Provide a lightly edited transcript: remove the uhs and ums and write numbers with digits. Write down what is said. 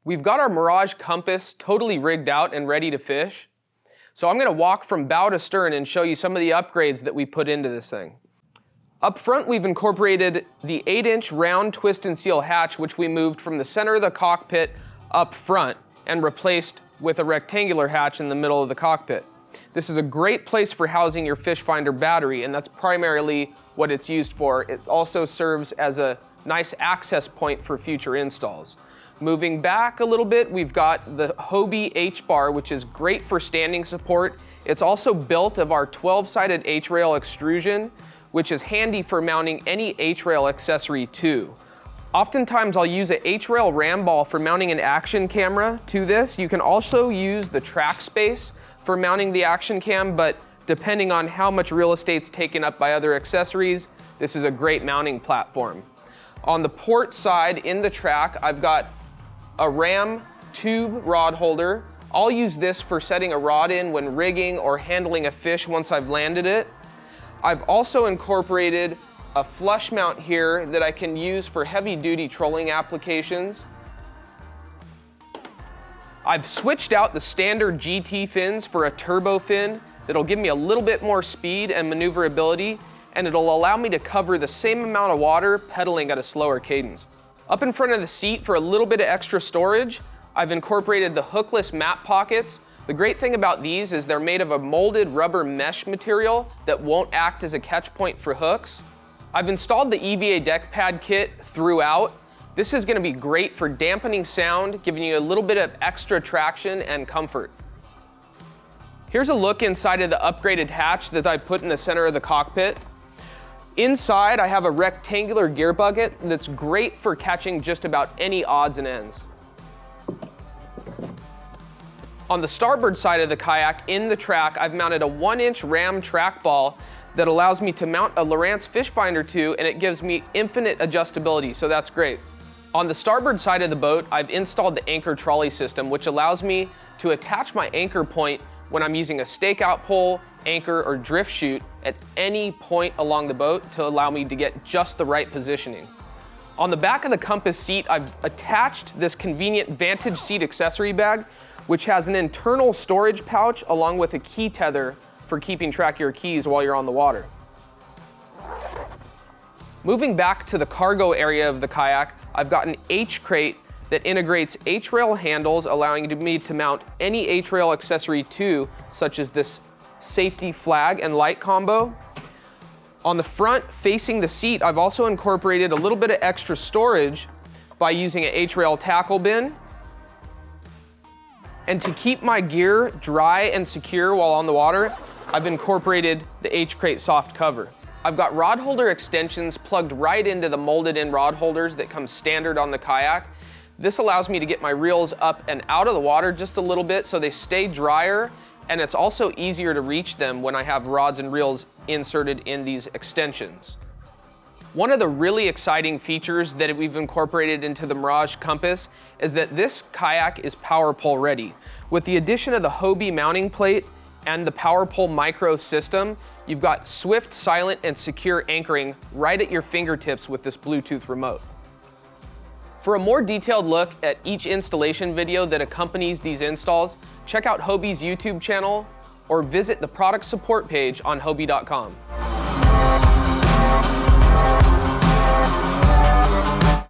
We've got our Mirage Compass totally rigged out and ready to fish. So I'm gonna walk from bow to stern and show you some of the upgrades that we put into this thing. Up front, we've incorporated the 8-inch round twist and seal hatch, which we moved from the center of the cockpit up front and replaced with a rectangular hatch in the middle of the cockpit. This is a great place for housing your fish finder battery, and that's primarily what it's used for. It also serves as a nice access point for future installs. Moving back a little bit, we've got the Hobie H-Bar, which is great for standing support. It's also built of our 12-sided H-rail extrusion, which is handy for mounting any H-rail accessory to. Oftentimes I'll use a H-rail ram ball for mounting an action camera to this. You can also use the track space for mounting the action cam, but depending on how much real estate's taken up by other accessories, this is a great mounting platform. On the port side in the track, I've got a ram tube rod holder. I'll use this for setting a rod in when rigging or handling a fish once I've landed it. I've also incorporated a flush mount here that I can use for heavy-duty trolling applications. I've switched out the standard GT fins for a turbo fin that'll give me a little bit more speed and maneuverability, and it'll allow me to cover the same amount of water pedaling at a slower cadence. Up in front of the seat for a little bit of extra storage, I've incorporated the Hookless Mat Pockets. The great thing about these is they're made of a molded rubber mesh material that won't act as a catch point for hooks. I've installed the Eba Deck Pad Kit throughout. This is gonna be great for dampening sound, giving you a little bit of extra traction and comfort. Here's a look inside of the upgraded hatch that I put in the center of the cockpit. Inside, I have a rectangular gear bucket that's great for catching just about any odds and ends. On the starboard side of the kayak, in the track, I've mounted a 1-inch ram trackball that allows me to mount a Lowrance fish finder to, and it gives me infinite adjustability, so that's great. On the starboard side of the boat, I've installed the anchor trolley system, which allows me to attach my anchor point when I'm using a stakeout pole, anchor, or drift chute at any point along the boat to allow me to get just the right positioning. On the back of the Compass seat, I've attached this convenient Vantage seat accessory bag, which has an internal storage pouch along with a key tether for keeping track of your keys while you're on the water. Moving back to the cargo area of the kayak, I've got an H-crate that integrates H-rail handles, allowing me to mount any H-rail accessory to, such as this safety flag and light combo. On the front, facing the seat, I've also incorporated a little bit of extra storage by using an H-rail tackle bin. And to keep my gear dry and secure while on the water, I've incorporated the H-crate soft cover. I've got rod holder extensions plugged right into the molded in rod holders that come standard on the kayak. This allows me to get my reels up and out of the water just a little bit so they stay drier, and it's also easier to reach them when I have rods and reels inserted in these extensions. One of the really exciting features that we've incorporated into the Mirage Compass is that this kayak is power pole ready. With the addition of the Hobie mounting plate and the power pole micro system, you've got swift, silent, and secure anchoring right at your fingertips with this Bluetooth remote. For a more detailed look at each installation video that accompanies these installs, check out Hobie's YouTube channel or visit the product support page on Hobie.com.